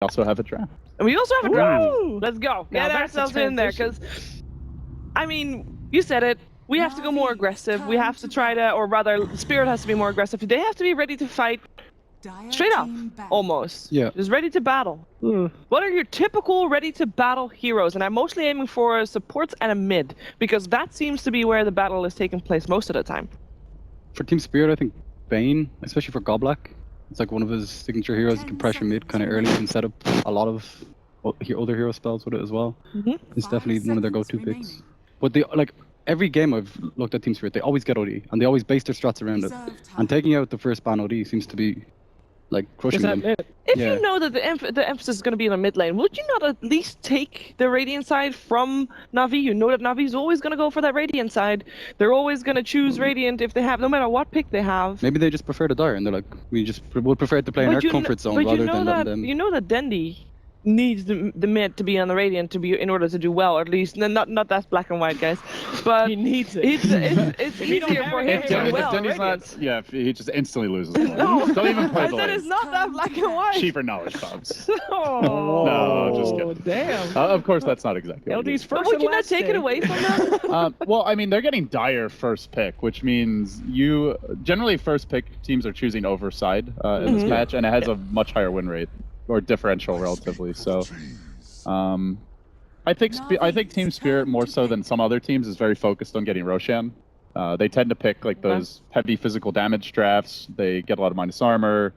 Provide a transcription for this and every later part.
also have a draft. And we also have a draft. Woo! Let's go. Now Get that's a ourselves in there, because, I mean, you said it. We have to go more aggressive. We have to try to, or rather, Spirit has to be more aggressive. They have to be ready to fight straight up, almost. Yeah. Just ready to battle. What are your typical ready-to-battle heroes? And I'm mostly aiming for supports and a mid, because that seems to be where the battle is taking place most of the time. For Team Spirit, I think Bane, especially for Goblak, it's like one of his signature heroes. He can pressure mid kind of early and set up a lot of other hero spells with it as well. It's definitely one of their go-to picks. But they, like, every game I've looked at Team Spirit, they always get OD, and they always base their strats around it. And taking out the first ban OD seems to be, like, crushing them. If you know that the emphasis is going to be in the mid lane, would you not at least take the Radiant side from Na'Vi? You know that Navi's always going to go for that Radiant side. They're always going to choose Radiant if they have, no matter what pick they have. Maybe they just prefer to die, and they're like, we just would prefer to play in our comfort zone rather than letting them. You know that Dendi needs the mid to be on the Radiant to be in order to do well, or at least not that black and white, guys. But he needs it. It's easier for him to do well. If he just instantly loses. No, don't even play the I said lane. it's not that black and white. Cheaper knowledge bombs. Oh, no, just kidding. Damn. Of course, that's not exactly. LD's first. Would you not take it away from them? Well, I mean, they're getting dire first pick, which means you generally first pick teams are choosing over side in this match, and it has a much higher win rate or differential relatively. So, I think Team Spirit more so than some other teams is very focused on getting Roshan. They tend to pick like those heavy physical damage drafts. They get a lot of minus armor.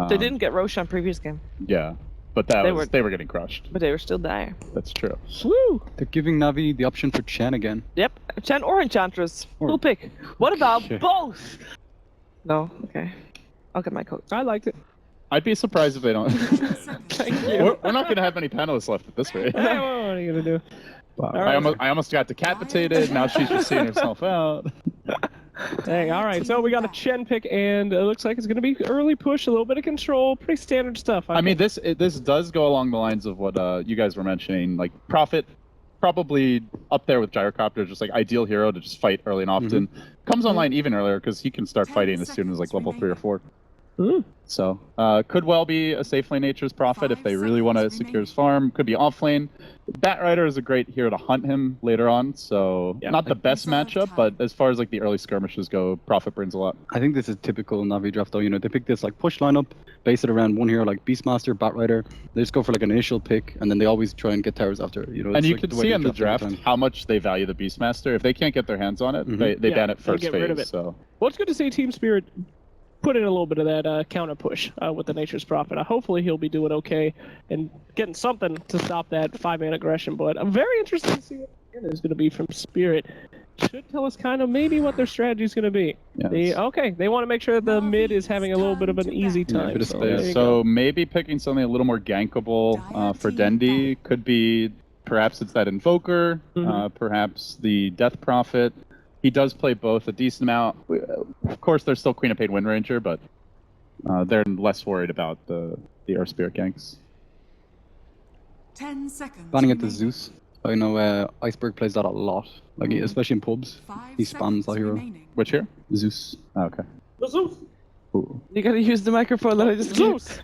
They didn't get Roshan previous game. Yeah, but they were getting crushed. But they were still dire. That's true. Woo! They're giving Navi the option for Chen again. Yep, Chen or Enchantress. Cool pick. What about both? No, okay. I'll get my coat. I liked it. I'd be surprised if they don't. Thank you. We're not going to have many panelists left at this rate. Hey, what are you gonna do? I almost got decapitated. Now she's just seeing herself out. Dang, all right. So we got a Chen pick, and it looks like it's going to be early push, a little bit of control, pretty standard stuff. I mean, this does go along the lines of what you guys were mentioning. Like Prophet, probably up there with Gyrocopter, just like ideal hero to just fight early and often. Comes online even earlier because he can start fighting as soon as like level 3 or 4. So could well be a safe lane Nature's Prophet if they really want to secure his farm. Could be off lane. Bat Rider is a great hero to hunt him later on, so not the best matchup, but as far as like the early skirmishes go, Prophet brings a lot. I think this is typical Navi draft though. You know, they pick this like push lineup, base it around one hero like Beastmaster, Bat Rider. They just go for like an initial pick, and then they always try and get towers after. You know, and it's you like can the way see they in the draft how much they value the Beastmaster. If they can't get their hands on it, they ban it first get rid of phase. it. So well, it's good to see Team Spirit put in a little bit of that counter push with the Nature's Prophet. Hopefully he'll be doing okay and getting something to stop that 5-man aggression. But I'm very interested to see what the is going to be from Spirit. Should tell us kind of maybe what their strategy is going to be. Yes. They want to make sure that the mid is having a little bit of an easy time. So maybe picking something a little more gankable for Dendi could be, perhaps it's that Invoker, perhaps the Death Prophet. He does play both a decent amount. Of course, there's still Queen of Pain Wind Ranger, but they're less worried about the Earth Spirit ganks. 10 seconds. Banning it to Zeus. I know Iceberg plays that a lot, like especially in pubs. He spams that hero. Which hero? Zeus. Oh, okay. Zeus. Ooh. You gotta use the microphone that I just Zeus.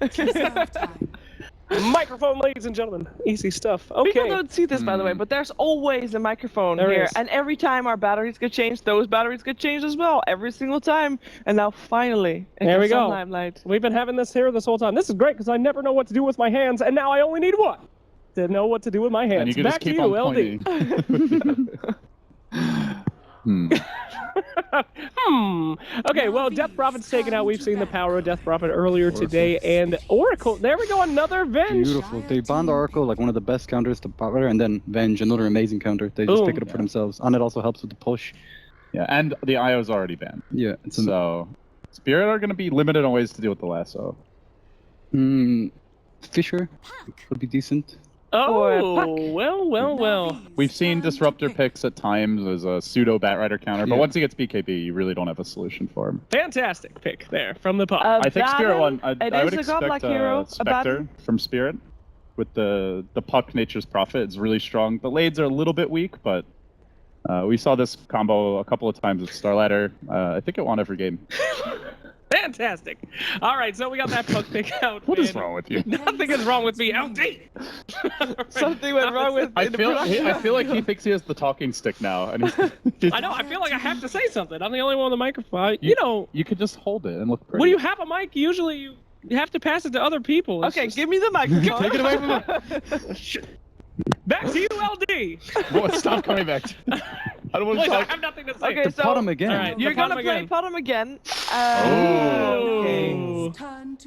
Microphone, ladies and gentlemen. Easy stuff. Okay. People don't see this, by the way, but there's always a microphone here. And every time our batteries get changed, those batteries get changed as well. Every single time. And now finally, there we go. Limelight. We've been having this here this whole time. This is great because I never know what to do with my hands, and now I only need what? To know what to do with my hands. And you can Back just keep to you, on LD. Okay, well, Death Prophet's taken out. We've seen the power of Death Prophet earlier today, and Oracle. There we go, another Venge. Beautiful. They banned Oracle, like one of the best counters to Bat Rider, and then Venge, another amazing counter. They just pick it up for themselves, and it also helps with the push. Yeah, and the IO's already banned. Yeah. So Spirit are going to be limited on ways to deal with the lasso. Fisher would be decent. Oh, well. We've seen Disruptor picks at times as a pseudo Bat Rider counter, but once he gets BKB, you really don't have a solution for him. Fantastic pick there from the pop. I think Spirit won. I would expect hero, Spectre from Spirit with the Puck Nature's Prophet. It's really strong. The Lades are a little bit weak, but we saw this combo a couple of times with Starladder. I think it won every game. Fantastic. All right, so we got that puck pick out. What is and wrong with you? Nothing is wrong with me, LD. Something went wrong with I the feel production. like he thinks he has the talking stick now, and he's, I know. I feel like I have to say something. I'm the only one on the microphone. You know, you could just hold it and look pretty. when you have a mic, usually you have to pass it to other people. It's Okay, just- give me the microphone. Take it away from me. Back to you, LD. What? Stop coming back. I don't want to Please, I talk. have nothing to say. Okay, The so bottom again. All right, you're the gonna bottom play again. bottom again. Oh.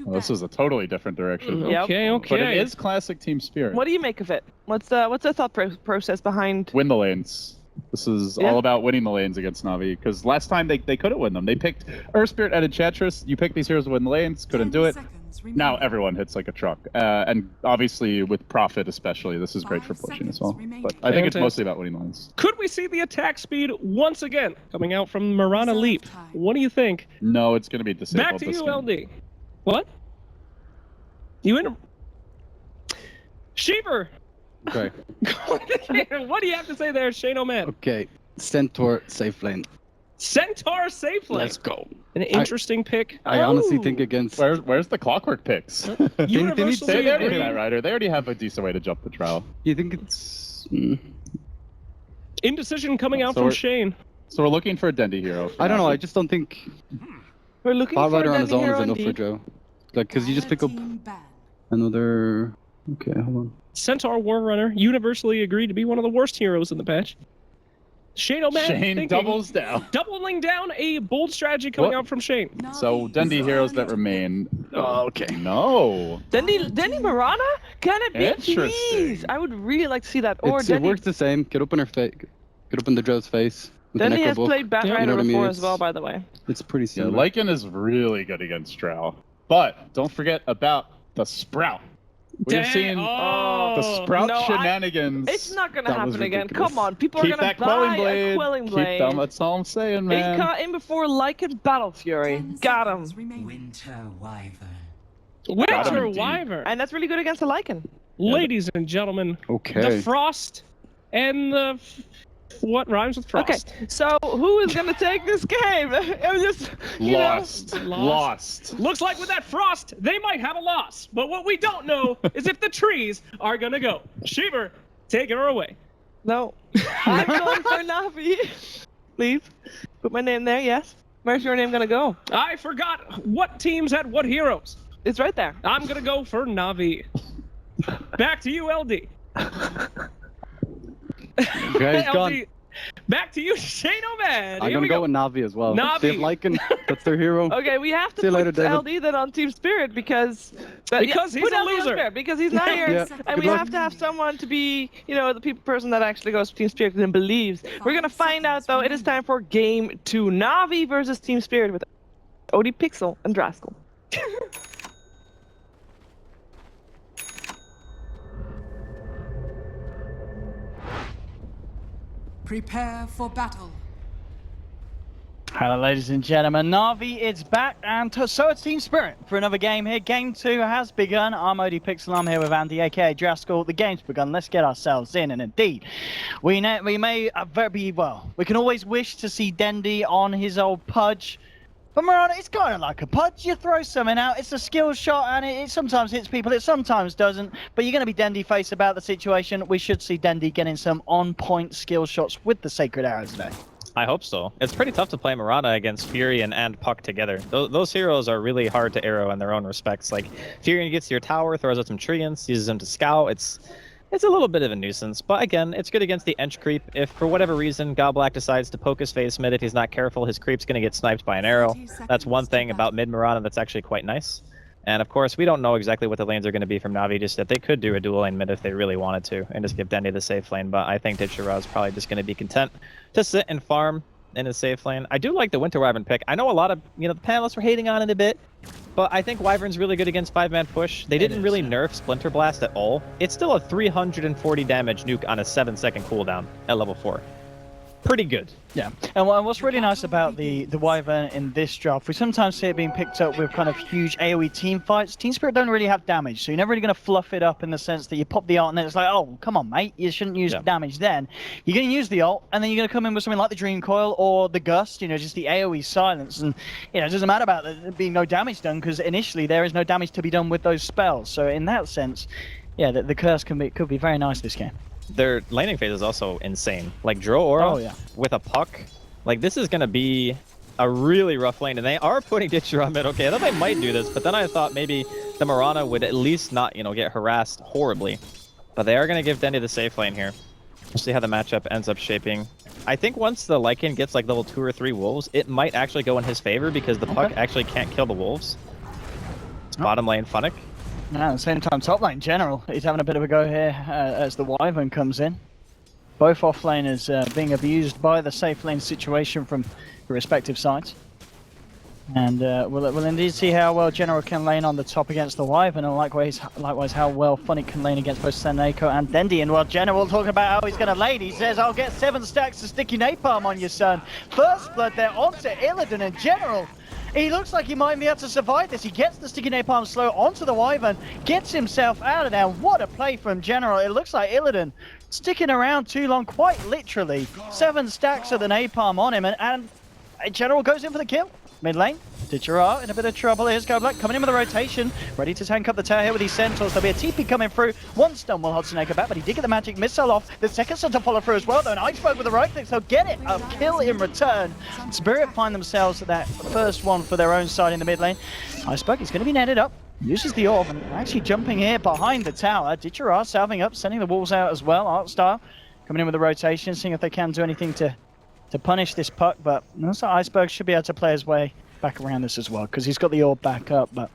Well, this is a totally different direction. Yep. Okay, okay. But it is classic team spirit. What do you make of it? What's the thought process behind? Win the lanes. This is Yeah. all about winning the lanes against Na'Vi, because last time they couldn't win them. They picked Earth Spirit and Enchantress. You picked these heroes to win the lanes, couldn't do it. Now everyone hits like a truck. And obviously with Profit especially, this is great for pushing as well. But I think it's Fantastic. mostly about winning the lanes. Could we see the attack speed once again coming out from Marana Leap? What do you think? No, it's going to be disabled. Back to this you, game. LD. What? You in? Sheeper. Okay. What do you have to say there, Shane O'Man? Okay. Centaur safe lane. Centaur safe lane. Let's go. An interesting pick. I honestly Oh. think against. Where's the clockwork picks? They need Universally They already agree. have that rider. They already have a decent way to jump the trial. You think it's? Indecision coming out So from we're- Shane. So we're looking for a Dendi hero. I don't know. I just don't think We're looking Bot for Rider a on his Dendi own is hero enough for indeed. Joe. Like, cause you just pick up another. Okay, hold on. Centaur War Runner, universally agreed to be one of the worst heroes in the patch. Shane O'Man Shane thinking, doubles down. doubling down a bold strategy coming What? out from Shane. So Dendi heroes that remain. Oh, okay. No. Dendi Marana? Can it be? Interesting. Please? I would really like to see that. Or It Dendi. works the same. Get up in her face. Get up in the Dro's face. With an Dendi Echo has Book. played Bat Yeah, Rider you know what I mean? before as It's- well, by the way. It's pretty Yeah, similar. Lycan is really good against Drow. But don't forget about the Sprout. We've Dang- seen oh. the Sprout No, shenanigans. It's not gonna That was happen again. ridiculous. Come on, people Keep are gonna that quelling buy blade. a quelling blade. Keep them. That's all I'm saying, man. In before Lycan Battle Fury. Got him. Winter Wyvern. Winter indeed. Wyvern. And that's really good against a Lycan. Ladies and gentlemen, Okay. the Frost and the... What rhymes with Frost? Okay, so who is gonna take this game? It was just you Lost. know. Lost. Looks like with that Frost, they might have a loss. But what we don't know is if the trees are gonna go. Sheever, take her away. No, I'm going for Navi. Please put my name there. Yes. Where's your name gonna go? I forgot what teams had what heroes. It's right there. I'm gonna go for Navi. Back to you, LD. Okay, he's gone. LD. Back to you, Shane O'Man. I'm Here gonna we go with Navi as well. Navi. They have Lycan. That's their hero. Okay, we have to See you later, put David. LD then on Team Spirit because He's put a LD on loser. Spirit because he's not here, Yeah, and good we luck. have to have someone to be, you know, the person that actually goes to Team Spirit and believes. We're gonna find out though. It is time for Game 2: Navi versus Team Spirit with Odie Pixel and Draskell. Prepare for battle. Hello ladies and gentlemen, Navi is back and so is Team Spirit for another game here. Game 2 has begun. I'm Odie Pixel, I'm here with Andy aka Draskell. The game's begun, let's get ourselves in, and indeed, we may we can always wish to see Dendi on his old pudge. But Marana, it's kind of like a pudge. You throw something out, it's a skill shot, and it sometimes hits people, it sometimes doesn't. But you're going to be Dendi face about the situation. We should see Dendi getting some on-point skill shots with the Sacred Arrows today. I hope so. It's pretty tough to play Marana against Fury and Puck together. Those heroes are really hard to arrow in their own respects. Like, Fury gets to your tower, throws out some treants, uses them to scout. It's a little bit of a nuisance, but again, it's good against the Ench creep. If for whatever reason Goblak decides to poke his face mid, if he's not careful, his creep's going to get sniped by an arrow. That's one thing about mid Marana that's actually quite nice. And of course, we don't know exactly what the lanes are going to be from Navi, just that they could do a dual lane mid if they really wanted to, and just give Dendi the safe lane, but I think Ditchera is probably just going to be content to sit and farm in his safe lane. I do like the Winter Wyvern pick. I know a lot of, the panelists were hating on it a bit, but I think Wyvern's really good against 5-man push. They didn't really nerf Splinter Blast at all. It's still a 340 damage nuke on a 7-second cooldown at level 4. pretty good. Yeah, and what's really nice about the Wyvern in this draft, we sometimes see it being picked up with kind of huge AoE team fights. Team Spirit don't really have damage, so you're never really going to fluff it up in the sense that you pop the ult and then it's like, oh, come on, mate, you shouldn't use damage then. You're going to use the ult, and then you're going to come in with something like the Dream Coil or the Gust, you know, just the AoE silence. And, you know, it doesn't matter about there being no damage done, because initially there is no damage to be done with those spells. So in that sense, yeah, the curse could be very nice this game. Their laning phase is also insane. Like Dro Aura with a puck. Like this is gonna be a really rough lane, and they are putting Ditcher on mid. Okay, I thought they might do this, but then I thought maybe the Mirana would at least not, you know, get harassed horribly. But they are gonna give Dendy the safe lane here. We'll see how the matchup ends up shaping. I think once the Lycan gets like level 2 or 3 wolves, it might actually go in his favor because the puck actually can't kill the wolves. It's bottom lane Funnick. At the same time, top lane general, he's having a bit of a go here as the Wyvern comes in. Both off laners being abused by the safe lane situation from the respective sides. And we'll indeed see how well General can lane on the top against the Wyvern, and likewise how well Funnick can lane against both Seneko and Dendy. And while General talking about how he's going to lane, he says, I'll get 7 stacks of sticky napalm on you, son. First blood there onto Illidan, and General, he looks like he might be able to survive this. He gets the sticky napalm slow onto the Wyvern, gets himself out of there. What a play from General. It looks like Illidan sticking around too long, quite literally. 7 stacks of the napalm on him, and General goes in for the kill. Mid lane, Ditcher in a bit of trouble. Here's Goblak coming in with a rotation, ready to tank up the tower here with these Centaurs. There'll be a TP coming through. 1 stun will hold Seneko back, but he did get the magic missile off. The second stun to follow through as well, though, and Iceberg with the right click, so get it, a kill in return. Spirit find themselves at that first one for their own side in the mid lane. Iceberg is going to be netted up, uses the orb, and actually jumping here behind the tower. Ditcher salving up, sending the wolves out as well. Artstar coming in with the rotation, seeing if they can do anything to punish this puck, but also Iceberg should be able to play his way back around this as well, because he's got the orb back up. But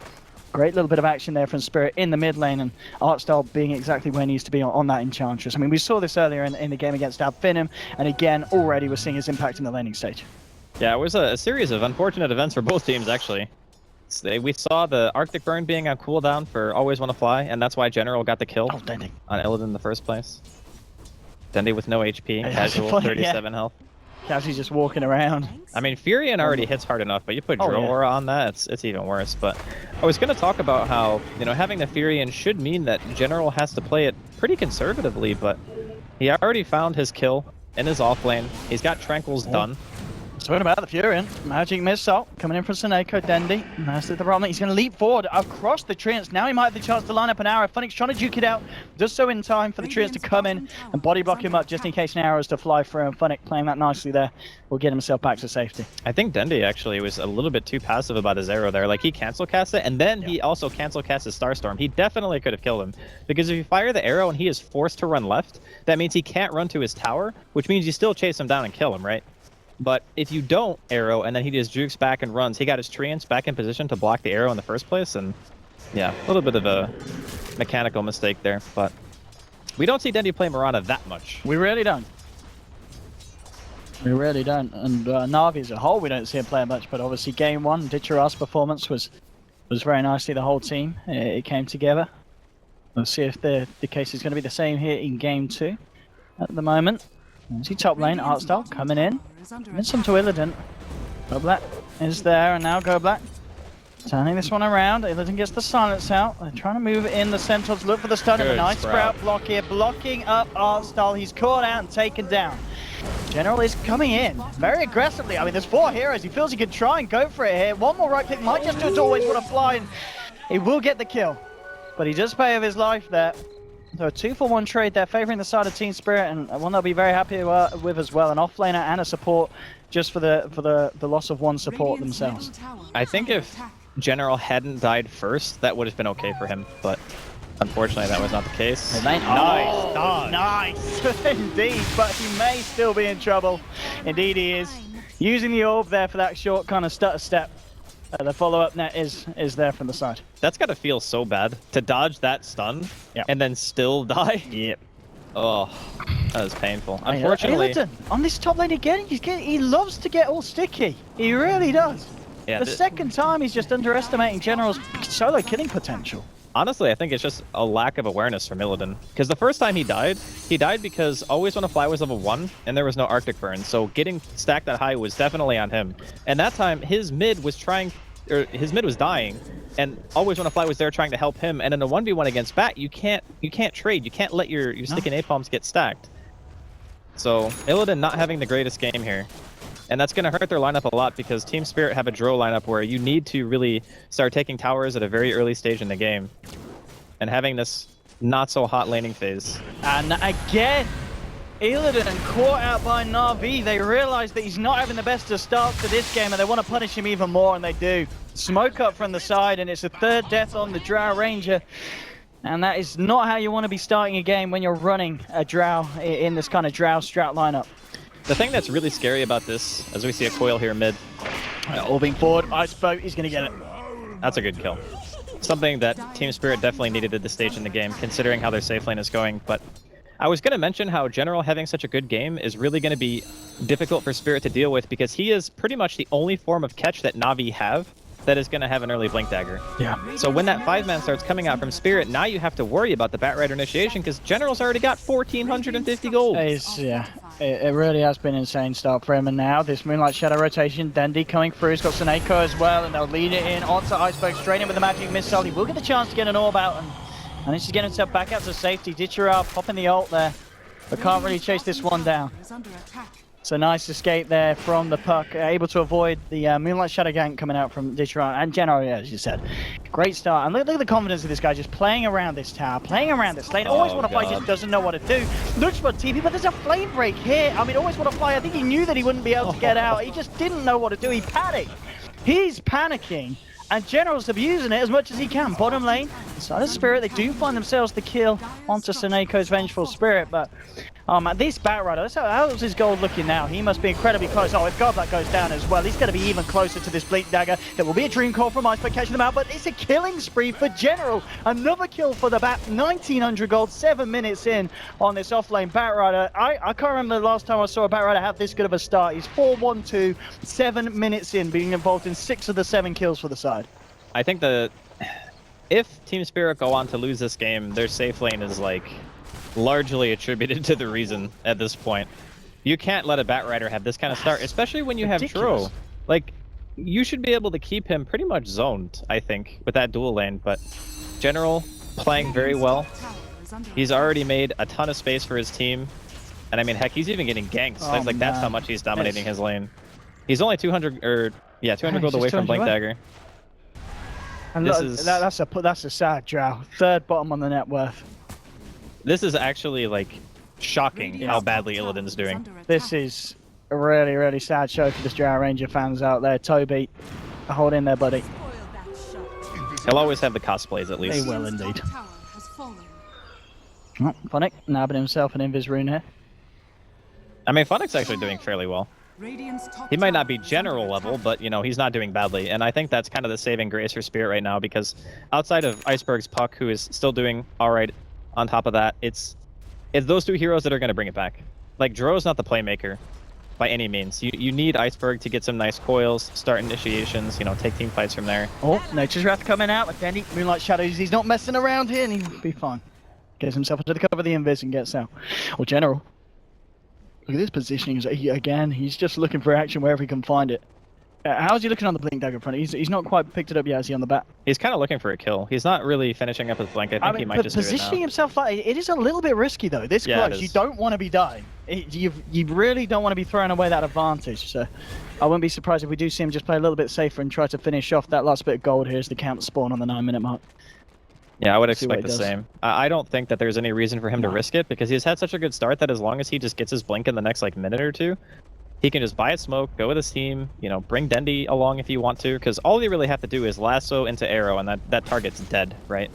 great little bit of action there from Spirit in the mid lane, and Artstar being exactly where he needs to be on that Enchantress. I mean, we saw this earlier in the game against Abfinim, and again, already we're seeing his impact in the laning stage. Yeah, it was a series of unfortunate events for both teams, actually. We saw the Arctic Burn being on cooldown for Always Wanna Fly, and that's why General got the kill on Illidan in the first place. Dendy with no HP, casual, 37 health. Casually just walking around. I mean, Furion already hits hard enough, but you put Dro Aura on that, it's even worse. But I was going to talk about how, you know, having the Furion should mean that General has to play it pretty conservatively, but he already found his kill in his off lane. He's got Tranquils done. Talking about the Furion, magic missile coming in from Seneko, Dendy. That's the problem. He's going to leap forward across the treants. Now he might have the chance to line up an arrow. Funnick's trying to duke it out, does so in time for the treants to come in and body block him up just in case an arrow is to fly through. And Funnick playing that nicely there will get himself back to safety. I think Dendy actually was a little bit too passive about his arrow there. Like, he cancel cast it, and then he also cancel cast his Starstorm. He definitely could have killed him, because if you fire the arrow and he is forced to run left, that means he can't run to his tower, which means you still chase him down and kill him, right? But if you don't arrow and then he just jukes back and runs, he got his treants back in position to block the arrow in the first place, and yeah, a little bit of a mechanical mistake there. But we don't see Dendy play Mirana that much. We really don't. We really don't. And Na'Vi as a whole, we don't see him play much, but obviously game 1, Ditcher's performance was very nicely. The whole team, it came together. We'll see if the case is going to be the same here in game 2 at the moment. See top lane, Artstar coming in. Some to Illidan. Goblak is there, and now Goblak turning this one around. Illidan gets the silence out. They're trying to move in the Centaurs, look for the stun, and a nice sprout block here, blocking up Artstar. He's caught out and taken down. General is coming in very aggressively. I mean, there's 4 heroes. He feels he can try and go for it here. One more right click might just do it. Always want to fly, and he will get the kill. But he does pay with his life there. So a 2-for-1 trade there, favouring the side of Team Spirit, and one they'll be very happy with as well. An offlaner and a support, just for the loss of one support themselves. I think if General hadn't died first, that would have been okay for him, but unfortunately that was not the case. Nice, indeed, but he may still be in trouble. Indeed he is. Using the orb there for that short kind of stutter step. The follow-up net is there from the side. That's got to feel so bad to dodge that stun and then still die. Yep. Oh, that was painful. Unfortunately, Illidan, on this top lane again, he loves to get all sticky. He really does. Yeah, the second time he's just underestimating General's solo killing potential. Honestly, I think it's just a lack of awareness from Illidan. Because the first time he died because Always Wanna Fly was level 1, and there was no Arctic Burn, so getting stacked that high was definitely on him. And that time, his mid was dying, and Always Wanna Fly was there trying to help him, and in a 1v1 against Bat, you can't trade, you can't let your stick and napalms get stacked. So, Illidan not having the greatest game here. And that's going to hurt their lineup a lot because Team Spirit have a Drow lineup where you need to really start taking towers at a very early stage in the game. And having this not so hot laning phase. And again, Illidan caught out by Na'Vi. They realize that he's not having the best of starts to this game and they want to punish him even more, and they do. Smoke up from the side, and it's a third death on the Drow Ranger. And that is not how you want to be starting a game when you're running a Drow in this kind of Drow strat lineup. The thing that's really scary about this, as we see a coil here mid. Orbing forward, Iceboat, he's going to get it. That's a good kill. Something that Team Spirit definitely needed at this stage in the game, considering how their safe lane is going. But I was going to mention how General having such a good game is really going to be difficult for Spirit to deal with because he is pretty much the only form of catch that Na'Vi have that is going to have an early Blink Dagger. Yeah. So when that 5-man starts coming out from Spirit, now you have to worry about the Batrider initiation because General's already got 1,450 gold. It really has been an insane start for him, and now this Moonlight Shadow rotation, Dendi coming through, he's got Seneko as well, and they'll lead it in onto Iceberg, straight in with the Magic Missile. He will get the chance to get an orb out, and manage to get himself back out to safety. Ditchera popping the ult there, but can't really chase this one down. So nice escape there from the puck, able to avoid the Moonlight Shadow gank coming out from Ditchera and General, yeah, as you said. Great start, and look at the confidence of this guy just playing around this tower, playing around this lane. Always Wanna Fly just doesn't know what to do. Looks for TP, but there's a flame break here. I mean, Always Wanna Fly, I think he knew that he wouldn't be able to get out. He just didn't know what to do. He panicked. He's panicking, and General's abusing it as much as he can. Bottom lane, Side of Spirit, they do find themselves the kill onto Seneco's Vengeful Spirit, but oh man, this Batrider, how's his gold looking now? He must be incredibly close. Oh, if Godblack goes down as well, he's going to be even closer to this Blink Dagger. It will be a Dream Call from Iceberg catching them out, but it's a killing spree for General. Another kill for the Bat, 1900 gold, 7 minutes in on this offlane Batrider. I can't remember the last time I saw a Batrider have this good of a start. He's 4-1-2, 7 minutes in, being involved in 6 of the 7 kills for the side. I think if Team Spirit go on to lose this game, their safe lane is like largely attributed to the reason at this point. You can't let a Batrider have this kind of start, especially when you have Tro. Like, you should be able to keep him pretty much zoned, I think, with that dual lane, but General playing very well. He's already made a ton of space for his team, and I mean, heck, he's even getting ganks. Oh, that's how much he's dominating his lane. He's only 200 gold away from Blink Dagger. And that's a sad Drow. Third bottom on the net worth. This is actually like shocking how badly Illidan's doing. This is a really, really sad show for the Drow Ranger fans out there. Toby, hold in there, buddy. He'll always have the cosplays at least. They will indeed. Oh, Phonic nabbing himself an Invis rune here. I mean, Phonic's actually doing fairly well. He might not be general level, but, you know, he's not doing badly. And I think that's kind of the saving grace for Spirit right now, because outside of Iceberg's Puck, who is still doing all right on top of that, it's those two heroes that are going to bring it back. Like, Dro's not the playmaker by any means. You need Iceberg to get some nice coils, start initiations, you know, take team fights from there. Oh, Nature's Wrath coming out with Dandy. Moonlight Shadows, he's not messing around here, and he'll be fine. Gets himself into the cover of the Invis and gets out. Or General. Look at this positioning. Again, he's just looking for action wherever he can find it. How's he looking on the Blink Dagger front? He's not quite picked it up yet, is he, on the bat? He's kind of looking for a kill. He's not really finishing up his Blink. I think he might just do it now. Positioning himself like it is a little bit risky, though. This close, you don't want to be dying. You really don't want to be throwing away that advantage. So I wouldn't be surprised if we do see him just play a little bit safer and try to finish off that last bit of gold here as the count spawn on the 9-minute mark. Yeah, I would expect the same. I don't think that there's any reason for him to risk it, because he's had such a good start that as long as he just gets his Blink in the next like minute or two, he can just buy a smoke, go with his team, you know, bring Dendi along if you want to, because all you really have to do is lasso into arrow, and that target's dead, right?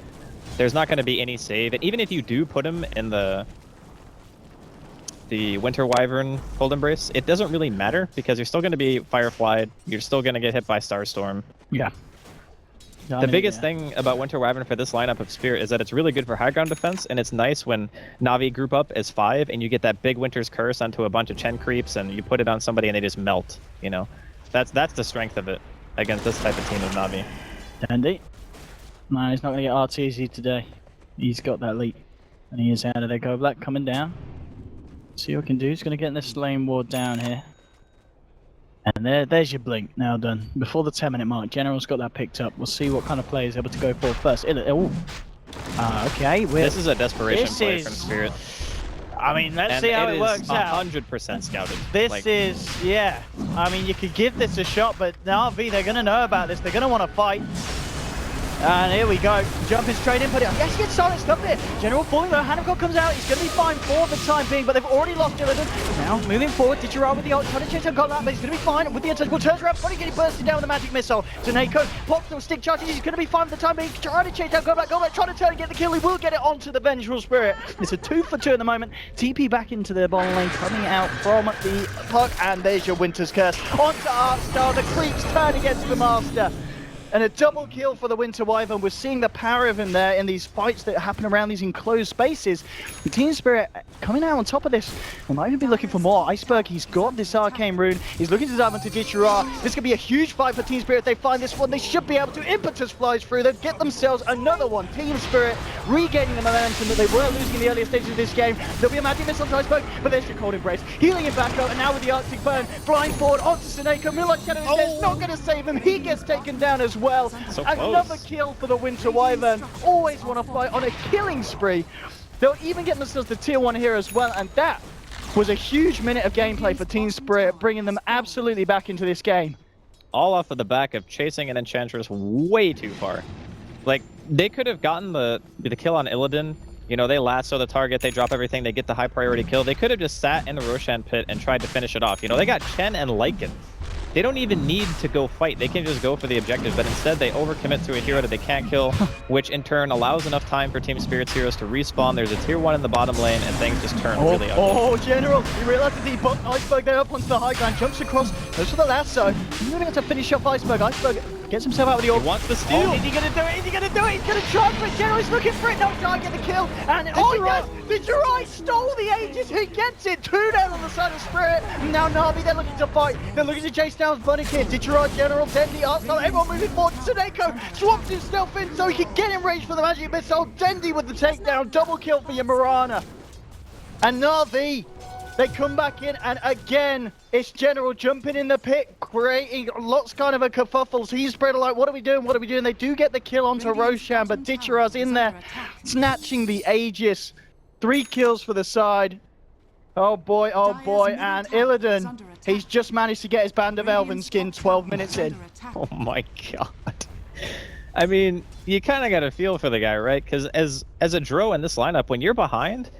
There's not going to be any save, and even if you do put him in the Winter Wyvern Cold Embrace, it doesn't really matter, because you're still going to be Fireflied, you're still going to get hit by Starstorm. Yeah. The biggest thing about Winter Wyvern for this lineup of Spirit is that it's really good for high ground defense, and it's nice when Na'Vi group up as 5 and you get that big Winter's Curse onto a bunch of Chen creeps and you put it on somebody and they just melt, you know? That's the strength of it against this type of team of Na'Vi. Dandy. No, he's not going to get RTZ today. He's got that leap. And he is out of there. Go Black coming down. See what he can do. He's going to get in this lane ward down here. And there's your blink. Now done. Before the 10-minute mark, General's got that picked up. We'll see what kind of play he's able to go for first. Okay. This is a desperation play from Spirit. I mean, let's And see how it is works out. 100% scouted. This is, yeah. I mean, you could give this a shot, but RV, they're going to know about this. They're going to want to fight. And here we go. Jumping straight in, but yes, he gets silenced up there. General falling though. Hancock comes out. He's going to be fine for the time being, but they've already lost Illidan. Now moving forward, Dichirah with the ult, trying to chase out Godlap, but he's going to be fine with the untouchable. Turns around, funny getting bursted down with a magic missile. Zaneko pops some stick charges. He's going to be fine for the time being. Trying to chase out Godlap. Godlap trying to turn and get the kill. He will get it onto the Vengeful Spirit. It's a 2 for 2 at the moment. TP back into the bottom lane, coming out from the puck, and there's your Winter's Curse. Onto Artstar. The creeps turn against the Master. And a double kill for the Winter Wyvern. We're seeing the power of him there in these fights that happen around these enclosed spaces. The Team Spirit coming out on top of this. They might even be looking for more. Iceberg, he's got this Arcane Rune. He's looking to dive into Dichirah. This could be a huge fight for Team Spirit. If they find this one, they should be able to. Impetus flies through. They'll get themselves another one. Team Spirit regaining the momentum that they were losing in the earlier stages of this game. There'll be a magic missile to Iceberg, but there's your Cold Embrace. Healing him back up, and now with the Arctic Burn, flying forward onto Sineko. Moonlight Shadow is dead. It's not going to save him. He gets taken down as well. So Another kill for the Winter Wyvern. Always want to fight on a killing spree. They'll even get themselves the tier 1 here as well, and that was a huge minute of gameplay for Team Spirit, bringing them absolutely back into this game. All off of the back of chasing an Enchantress way too far. Like, they could have gotten the kill on Illidan. You know, they lasso the target, they drop everything, they get the high priority kill. They could have just sat in the Roshan pit and tried to finish it off. You know, they got Chen and Lycan. They don't even need to go fight. They can just go for the objective, but instead they overcommit to a hero that they can't kill, which in turn allows enough time for Team Spirit's heroes to respawn. There's a tier 1 in the bottom lane, and things just turn really ugly. Oh, General! He realizes he put Iceberg there up onto the high ground, jumps across, goes for the lasso. He's going to have to finish off Iceberg. Iceberg gets himself out with the ult. He wants the steal. Oh, is he going to do it? Is he going to do it? He's going to try for it. General's looking for it. No, can't get the kill. And yes! Dichirah stole the Aegis. He gets it. 2 down on the side of Spirit. Now Na'Vi, they're looking to fight. They're looking to chase down Bunny Kid. Dichirah, General, Dendi, Arsenal, everyone moving forward. Sineko swaps himself in so he can get in range for the magic missile. Dendi with the takedown. Double kill for your Mirana. And Na'Vi, they come back in, and again, it's General jumping in the pit, creating lots kind of a kerfuffle. So he's spread like, what are we doing? What are we doing? They do get the kill onto Roshan, but Dichirah's in there, snatching the Aegis. 3 kills for the side. Oh boy, and Illidan, he's just managed to get his Band of Elven skin 12 minutes in. Oh my god. I mean, you kind of got a feel for the guy, right? Because as a Dro in this lineup, when you're behind,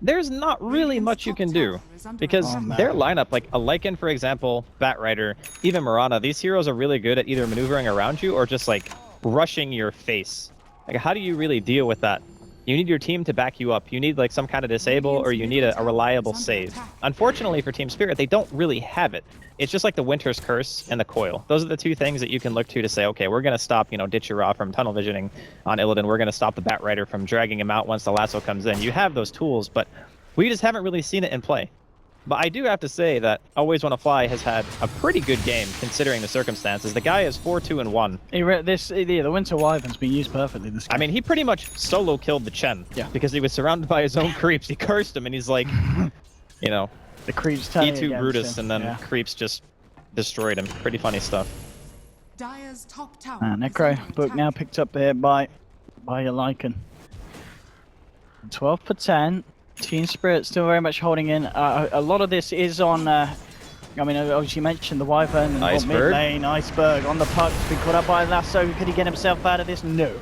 there's not really much you can do. Because their lineup, like a Lycan, for example, Batrider, even Mirana, these heroes are really good at either maneuvering around you or just like rushing your face. Like, how do you really deal with that? You need your team to back you up. You need like some kind of disable, or you need a reliable save. Unfortunately for Team Spirit, they don't really have it. It's just like the Winter's Curse and the Coil. Those are the 2 things that you can look to say, okay, we're going to stop, you know, Dichirah from tunnel visioning on Illidan. We're going to stop the Batrider from dragging him out once the lasso comes in. You have those tools, but we just haven't really seen it in play. But I do have to say that Always Wanna Fly has had a pretty good game considering the circumstances. The guy is 4-2-1. The Winter Wyvern's been used perfectly this game. I mean, he pretty much solo killed the Chen. Yeah. Because he was surrounded by his own creeps. He cursed him and he's like, you know, the creeps turning E2 Brutus, him. and then creeps just destroyed him. Pretty funny stuff. Dire's top tower. Necro book now picked up here by your Lycan. 12 for 10. Team Spirit still very much holding in. A lot of this is on, I mean, obviously you mentioned the Wyvern and mid lane, Iceberg on the puck, been caught up by Lasso. Could he get himself out of this? No.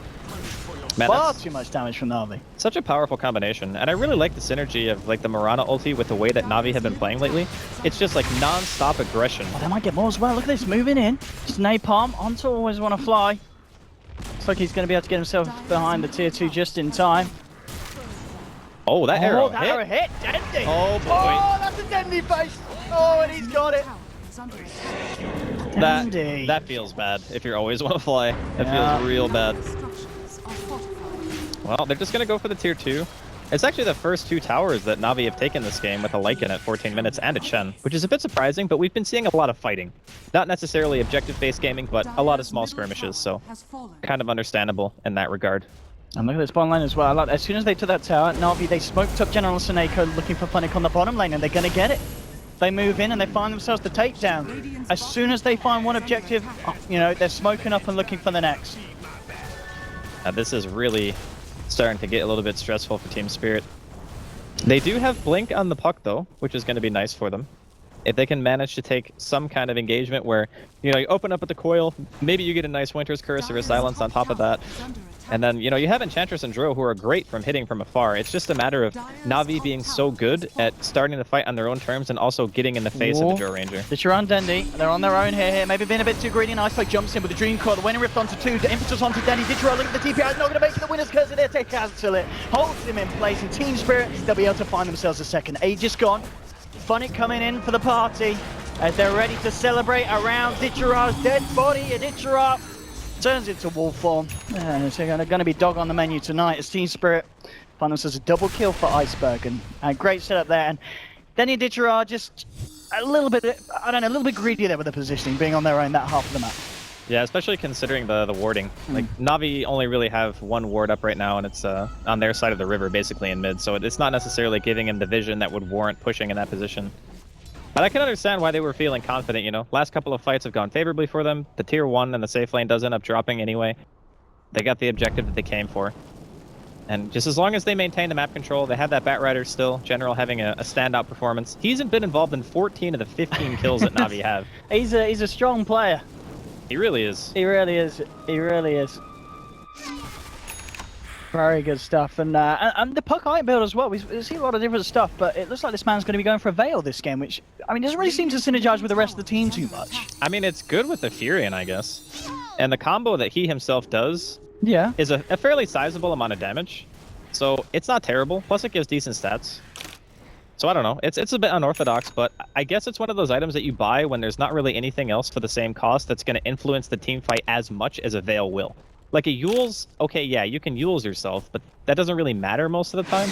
Man, Far too much damage from Na'Vi. Such a powerful combination, and I really like the synergy of like the Mirana ulti with the way that Na'Vi have been playing lately. It's just like non-stop aggression. Oh, they might get more as well. Look at this, moving in. Just Napalm onto Always Wanna Fly. Looks like he's going to be able to get himself behind the tier 2 just in time. Oh, that arrow that hit. arrow hit. Dendi. Oh, boy. Oh, that's a Dendi face. Oh, and he's got it. Dendi. That feels bad if you always want to fly. That feels real bad. Well, they're just going to go for the tier 2. It's actually the first 2 towers that Na'Vi have taken this game with a Lycan at 14 minutes and a Chen, which is a bit surprising, but we've been seeing a lot of fighting. Not necessarily objective-based gaming, but a lot of small skirmishes, so kind of understandable in that regard. And look at this bottom lane as well. I like, as soon as they took that tower, Na'Vi, they smoked up General Seneko looking for Punic on the bottom lane, and they're going to get it. They move in and they find themselves the takedown. As soon as they find one objective, you know, they're smoking up and looking for the next. This is really starting to get a little bit stressful for Team Spirit. They do have Blink on the puck, though, which is going to be nice for them. If they can manage to take some kind of engagement where, you know, you open up with the coil, maybe you get a nice Winter's Curse or a Silence on top of that. And then, you know, you have Enchantress and Dro who are great from hitting from afar. It's just a matter of Na'Vi being so good at starting to fight on their own terms and also getting in the face of the Dro Ranger. Vincere and Dendy, they're on their own here. Maybe being a bit too greedy, and Iceberg jumps in with the Dream Coil. The winning rift onto 2, the impetus onto Dendy. Vincere looking at the TPI, not going to make it. The winner's curse, and they cancel it. Holds him in place, and Team Spirit, they'll be able to find themselves a second. Aegis gone. Funnick coming in for the party as they're ready to celebrate around Ditchera's dead body. Ditchera turns into wolf form. And it's going to be dog on the menu tonight as Team Spirit find themselves a double kill for Iceberg. And a great setup there. And Denny and Ditchera just a little bit, I don't know, a little bit greedy there with the positioning, being on their own that half of the map. Yeah, especially considering the warding. Like, Na'Vi only really have 1 ward up right now, and it's on their side of the river, basically in mid, so it's not necessarily giving him the vision that would warrant pushing in that position. But I can understand why they were feeling confident, you know. Last couple of fights have gone favorably for them. The tier 1 and the safe lane does end up dropping anyway. They got the objective that they came for. And just as long as they maintain the map control, they have that Batrider still, General having a standout performance. He's been involved in 14 of the 15 kills that Na'Vi have. He's a strong player. He really is. He really is. He really is. Very good stuff. And the puck height build as well. We see a lot of different stuff, but it looks like this man's going to be going for a Veil this game, which, I mean, doesn't really seem to synergize with the rest of the team too much. I mean, it's good with the Furion, I guess. And the combo that he himself does is a fairly sizable amount of damage. So it's not terrible. Plus it gives decent stats. So I don't know. It's a bit unorthodox, but I guess it's one of those items that you buy when there's not really anything else for the same cost that's going to influence the team fight as much as a Veil will. Like a Yule's, okay, yeah, you can Yule's yourself, but that doesn't really matter most of the time.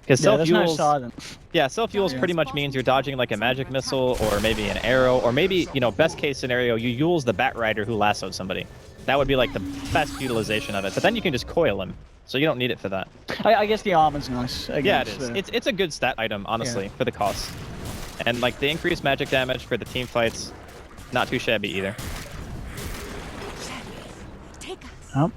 Because self-Yule's pretty much means you're dodging like a magic missile or maybe an arrow, or maybe, you know, best case scenario, you Yule's the Batrider who lassoed somebody. That would be like the best utilization of it, but then you can just coil him. So you don't need it for that. I guess the armor's nice. Yeah, it is. It's a good stat item, honestly, for the cost. And like the increased magic damage for the team fights, not too shabby either. Oh.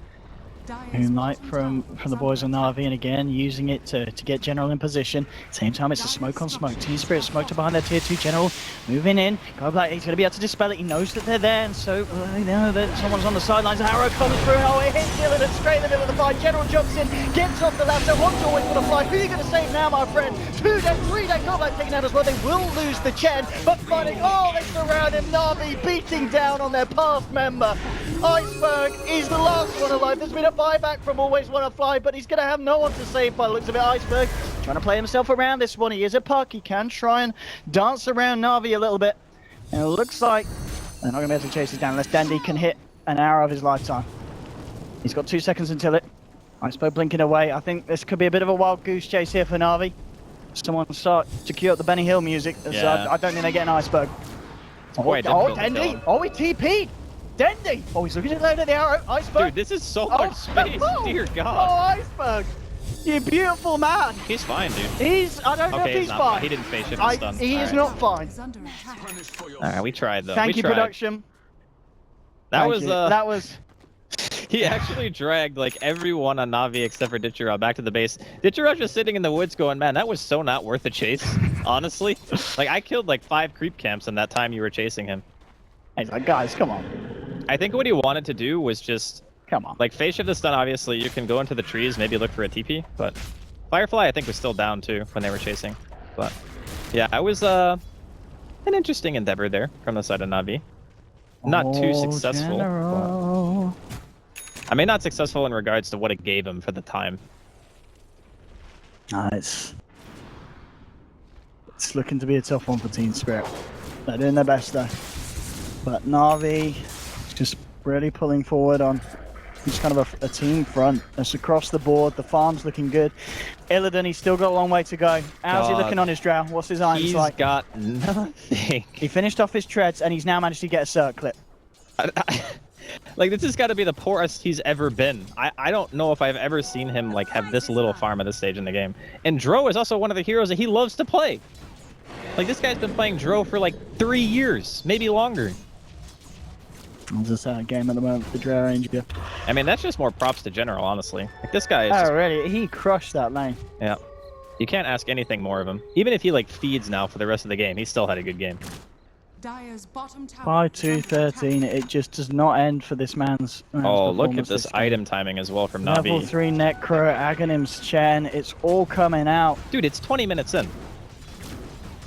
Moonlight from the boys on Na'Vi, and again using it to get General in position. Same time, it's a smoke on smoke. Team Spirit smoked up behind their tier 2 General, moving in. Godblack, he's going to be able to dispel it. He knows that they're there, and so you know that someone's on the sidelines. Arrow comes through. Oh, it hits Dylan and straight in the middle of the fight. General jumps in, gets off the ladder. One's always going to fly. Who are you going to save now, my friend? 2 dead, 3 dead. Godblack taken out as well. They will lose the Chen, but Funnick, oh, they surround him. Na'Vi beating down on their past member. Iceberg is the last one alive. There's been a buyback from Always Wanna Fly, but he's going to have no one to save by the looks of it. Iceberg trying to play himself around this one. He is a puck. He can try and dance around Na'Vi a little bit. And it looks like they're not going to be able to chase it down unless Dandy can hit an arrow of his lifetime. He's got 2 seconds until it. Iceberg blinking away. I think this could be a bit of a wild goose chase here for Na'Vi. Someone start to cue up the Benny Hill music. Yeah. I don't think they get an Iceberg. Dandy. Oh, he TP'd. Dendy! Oh, he's looking at the arrow. Iceberg! Dude, this is so much space. Dear God. Oh, Iceberg! You beautiful man! He's fine, dude. I don't know if he's fine. He didn't face shift and stun. He is not fine. Alright, we tried though. Thank you, production. That was He actually dragged like everyone on Na'Vi except for Ditchera back to the base. Ditchera just sitting in the woods going, man, that was so not worth the chase, honestly. Like, I killed like 5 creep camps in that time you were chasing him. He's like, guys, come on. I think what he wanted to do was just, come on. Like, phase shift the stun, obviously, you can go into the trees, maybe look for a TP, but Firefly, I think, was still down, too, when they were chasing. But, yeah, it was an interesting endeavor there from the side of Na'Vi. Not too successful. But, I mean, not successful in regards to what it gave him for the time. It's looking to be a tough one for Team Spirit. They're doing their best, though. But Na'Vi just really pulling forward on It's kind of a team front. It's across the board. The farm's looking good. Illidan, he's still got a long way to go. How's he looking on his drow? What's his irons He's like? got nothing. He finished off his treads, and he's now managed to get a circlip. Like, this has got to be the poorest he's ever been. I don't know if I've ever seen him like have this little farm at this stage in the game. And Dro is also one of the heroes that he loves to play. Like, this guy's been playing Dro for like 3 years, maybe longer. It's a sad game at the moment for the Drow Ranger. I mean, that's just more props to General, honestly. Like, this guy is Oh, really? He crushed that lane. yeah. You can't ask anything more of him. Even if he like feeds now for the rest of the game, he still had a good game. Dire's bottom tower. 5-2-13. It just does not end for this man's. Oh, look at performance this game. item timing as well from Level Na'Vi. 3 Necro, Aghanim's Chen. It's all coming out. Dude, it's 20 minutes in.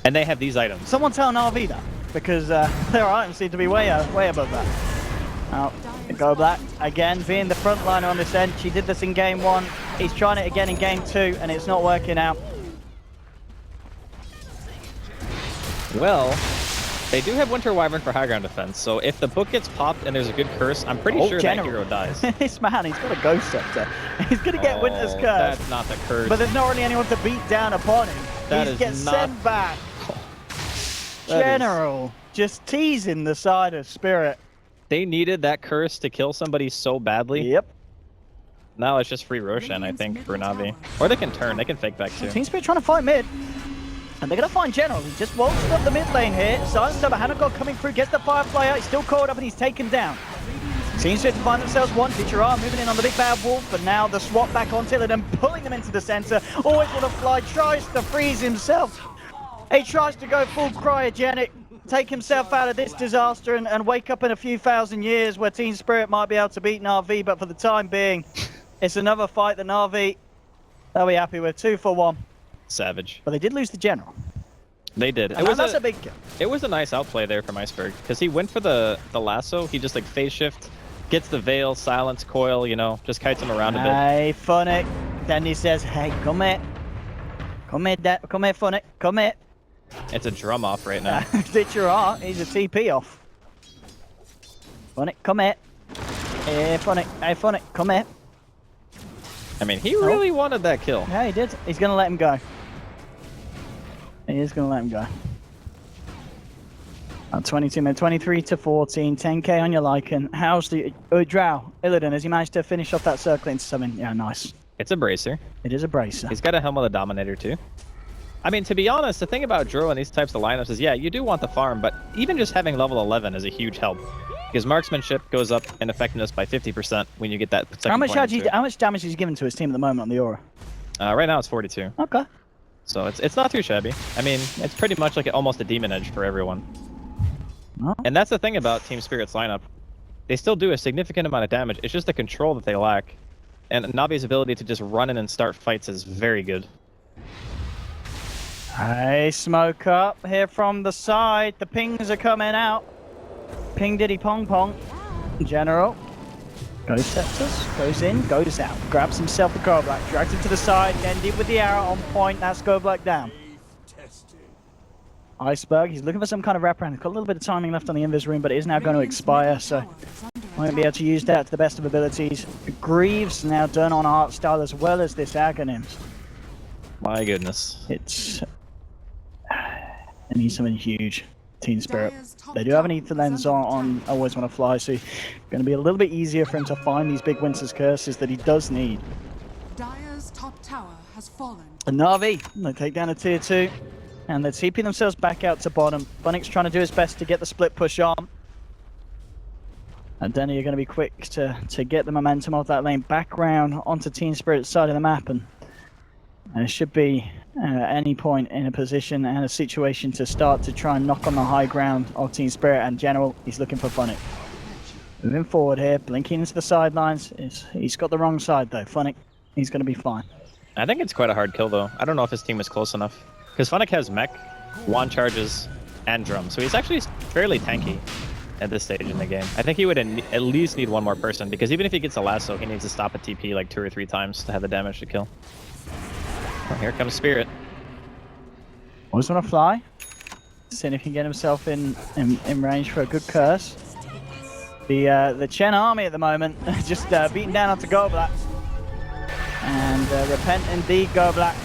And they have these items. Someone tell Na'Vi that, because their items seem to be way above that. Now, Go Black again being the frontliner on this end. She did this in game 1. He's trying it again in game 2, and it's not working out. Well, they do have Winter Wyvern for high ground defense, so if the book gets popped and there's a good curse, I'm pretty sure General. that hero dies. This man, he's got a Ghost Scepter. He's going to get Winter's Curse. That's not the curse. But there's not really anyone to beat down upon him. That He is gets not- sent back. That is- General, just teasing the side of Spirit. They needed that curse to kill somebody so badly. Yep. Now it's just free Roshan, I think, for Na'Vi. Or they can turn, they can fake back too. Team Spirit trying to fight mid. And they're going to find General. He just waltzed up the mid lane here. Silence over Hanagod coming through, gets the Firefly out. He's still caught up and he's taken down. Team Spirit to find themselves one. Vincere moving in on the big bad wolf. But now the swap back on Tillard and pulling them into the center. Always want to fly. Tries to freeze himself. He tries to go full cryogenic. Take himself out of this disaster and wake up in a few thousand years where Team Spirit might be able to beat Na'Vi. But for the time being, it's another fight that Na'Vi, they'll be happy with. 2 for 1. Savage. But they did lose the General. They did. That's a big kill. It was a nice outplay there from Iceberg, because he went for the lasso. He just like phase shift, gets the veil, silence, coil, you know, just kites him around a bit. Hey, Funnick. Then he says, hey, come here. Come here, Funnick. Come here. It's a drum off right now. Vincere, he's a TP off. Funnick, come here. Hey, Funnick, come here. I mean, he really wanted that kill. Yeah, he did. He's going to let him go. He is going to let him go. 22 minutes, 23 to 14, 10k on your Lycan. How's the Drow? Illidan, has he managed to finish off that circle into something? Yeah, nice. It's a bracer. It is a bracer. He's got a helm of the Dominator too. I mean, to be honest, the thing about Dro and these types of lineups is, yeah, you do want the farm, but even just having level 11 is a huge help. Because marksmanship goes up in effectiveness by 50% when you get that second How much point damage is he given to his team at the moment on the aura? right now it's 42. Okay. So it's not too shabby. I mean, it's pretty much like almost a demon edge for everyone. Oh. And that's the thing about Team Spirit's lineup. They still do a significant amount of damage. It's just the control that they lack. And Navi's ability to just run in and start fights is very good. Hey, smoke up here from the side. The pings are coming out. Ping diddy pong pong. General. Ghost Scepters. Goes in, goes out. Grabs himself the Go Black. Drags him to the side. Ended with the arrow on point. That's Go Black down. Iceberg. He's looking for some kind of wraparound. He's got a little bit of timing left on the invis room, but it is now going to expire, so won't be able to use that to the best of abilities. Greaves now done on art style as well as this Aghanim. My goodness. It's... They need something huge. Team Spirit. They do have an ether lens on Always Want to Fly, so going to be a little bit easier for him to find these big Winter's Curses that he does need. Dire's top tower has fallen. And Na'Vi, they take down a tier 2, and they're TPing themselves back out to bottom. Funnick's trying to do his best to get the split push on. And Denny are going to be quick to get the momentum of that lane back round onto Team Spirit's side of the map, and it should be at any point in a position and a situation to start to try and knock on the high ground of Team Spirit. And General, he's looking for Funnick. Moving forward here, blinking into the sidelines. He's got the wrong side though. Funnick, he's going to be fine. I think it's quite a hard kill though. I don't know if his team is close enough. Because Funnick has mech, wand charges, and drum. So he's actually fairly tanky at this stage in the game. I think he would at least need one more person, because even if he gets a lasso, he needs to stop a TP like 2 or 3 times to have the damage to kill. Oh, here comes Spirit. Always Want to Fly. Seeing if he can get himself in range for a good curse. The Chen army at the moment, just beaten down onto Go Black. And repent indeed, Go Black.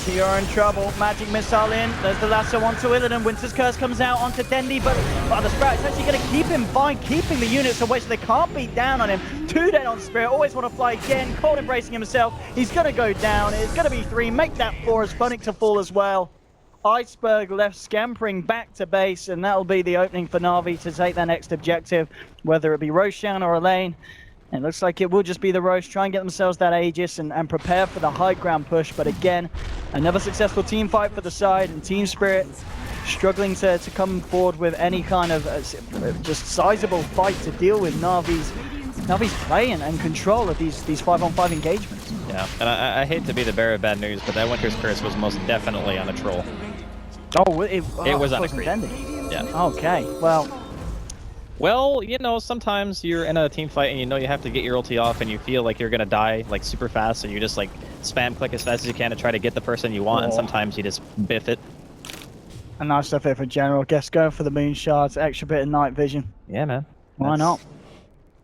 You're in trouble. Magic missile in. There's the lasso onto Illidan. Winter's Curse comes out onto Dendi, but the Spirit's actually going to keep him fine, keeping the units away so they can't beat down on him. 2 dead on Spirit. Always want to fly again. Cold embracing himself. He's going to go down. It's going to be 3. Make that 4 as Phonic to fall as well. Iceberg left scampering back to base, and that'll be the opening for Na'Vi to take their next objective, whether it be Roshan or Elaine. It looks like it will just be the Roche, try and get themselves that Aegis and prepare for the high ground push. But again, another successful team fight for the side, and Team Spirit struggling to come forward with any kind of just sizable fight to deal with Na'Vi's play and control of these 5-on-5 engagements. Yeah, and I hate to be the bearer of bad news, but that Winter's Curse was most definitely on a troll. Oh, it was on a creep. Yeah. Okay, Well, you know, sometimes you're in a team fight and you know you have to get your ulti off and you feel like you're gonna die like super fast, so you just like spam click as fast as you can to try to get the person you want, and sometimes you just biff it. A nice stuff here for General. Guess going for the moon shards, extra bit of night vision. Yeah, man. Why not?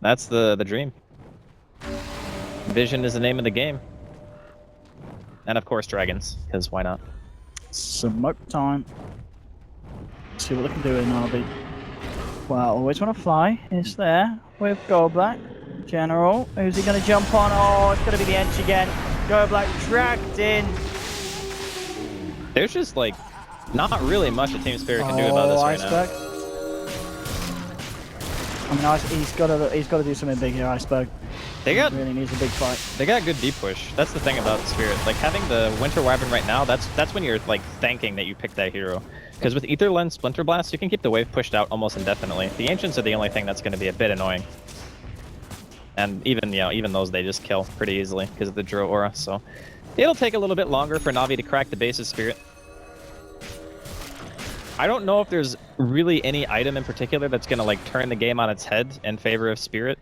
That's the dream. Vision is the name of the game. And of course dragons, because why not? Smoke time. See what they can do in Na'Vi. Well, always want to fly. Is there with Go Black. General, who's he going to jump on? Oh, it's going to be the Ench again. Go Black dragged in. There's just like not really much a Team Spirit can do about this right Iceberg. now. I mean, he's got to do something big here, Iceberg. They really needs a big fight. They got good deep push. That's the thing about the Spirit. Like having the Winter Wyvern right now, that's when you're like thanking that you picked that hero. Because with Ether Lens Splinter Blast, you can keep the wave pushed out almost indefinitely. The Ancients are the only thing that's going to be a bit annoying. And even those they just kill pretty easily because of the Dro aura. So it'll take a little bit longer for Na'Vi to crack the base of Spirit. I don't know if there's really any item in particular that's going to like turn the game on its head in favor of Spirit.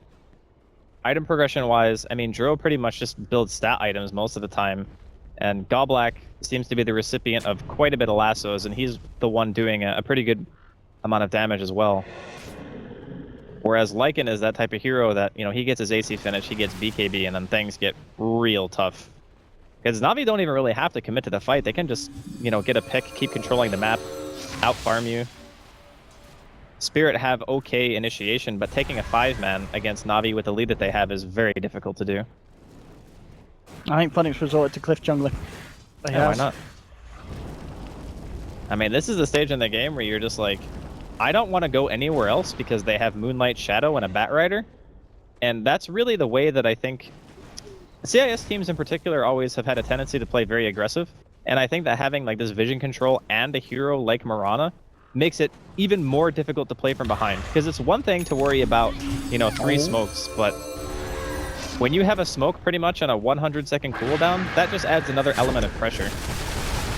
Item progression wise, I mean, Dro pretty much just builds stat items most of the time. And Goblak seems to be the recipient of quite a bit of lassos, and he's the one doing a pretty good amount of damage as well. Whereas Lycan is that type of hero that, you know, he gets his AC finish, he gets BKB, and then things get real tough. Because Na'Vi don't even really have to commit to the fight. They can just, you know, get a pick, keep controlling the map, out-farm you. Spirit have okay initiation, but taking a 5-man against Na'Vi with the lead that they have is very difficult to do. I think Phoenix resorted to Cliff Jungler. Yeah, why not? I mean, this is the stage in the game where you're just like, I don't want to go anywhere else because they have Moonlight Shadow and a Bat Rider. And that's really the way that I think CIS teams in particular always have had a tendency to play very aggressive. And I think that having like this vision control and a hero like Mirana makes it even more difficult to play from behind. Because it's one thing to worry about, you know, 3 smokes, but when you have a smoke pretty much on a 100-second cooldown, that just adds another element of pressure.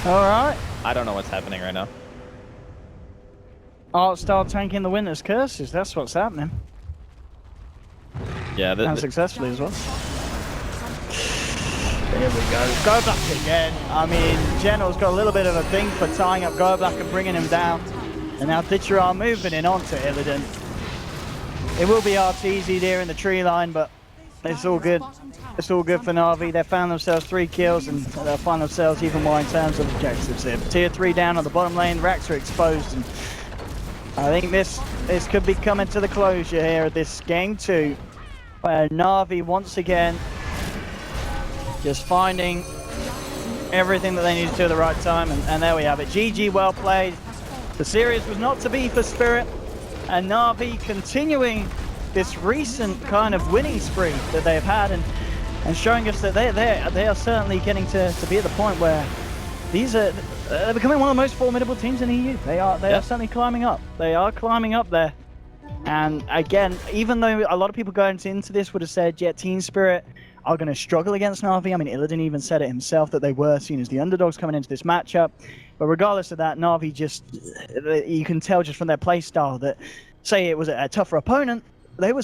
Alright. I don't know what's happening right now. Art start tanking the Winter's Curses, that's what's happening. Yeah, and successfully as well. There we go. Go Black again. I mean, General's got a little bit of a thing for tying up Go Black and bringing him down. And now Ditcherar moving in onto Illidan. It will be RTZ there in the tree line, but it's all good. It's all good for Na'Vi. They found themselves 3 kills, and they'll find themselves even more in terms of objectives here. Tier 3 down on the bottom lane. Racks are exposed, and I think this could be coming to the closure here of this game 2, where Na'Vi once again just finding everything that they need to do at the right time, and there we have it. GG, well played. The series was not to be for Spirit, and Na'Vi continuing this recent kind of winning spree that they've had, and showing us that they are certainly getting to be at the point where they're becoming one of the most formidable teams in the EU. They are certainly climbing up. They are climbing up there. And again, even though a lot of people going into this would have said, yeah, Team Spirit are going to struggle against Na'Vi. I mean, Illidan even said it himself that they were seen as the underdogs coming into this matchup. But regardless of that, Na'Vi just, you can tell just from their play style that, say it was a tougher opponent, they were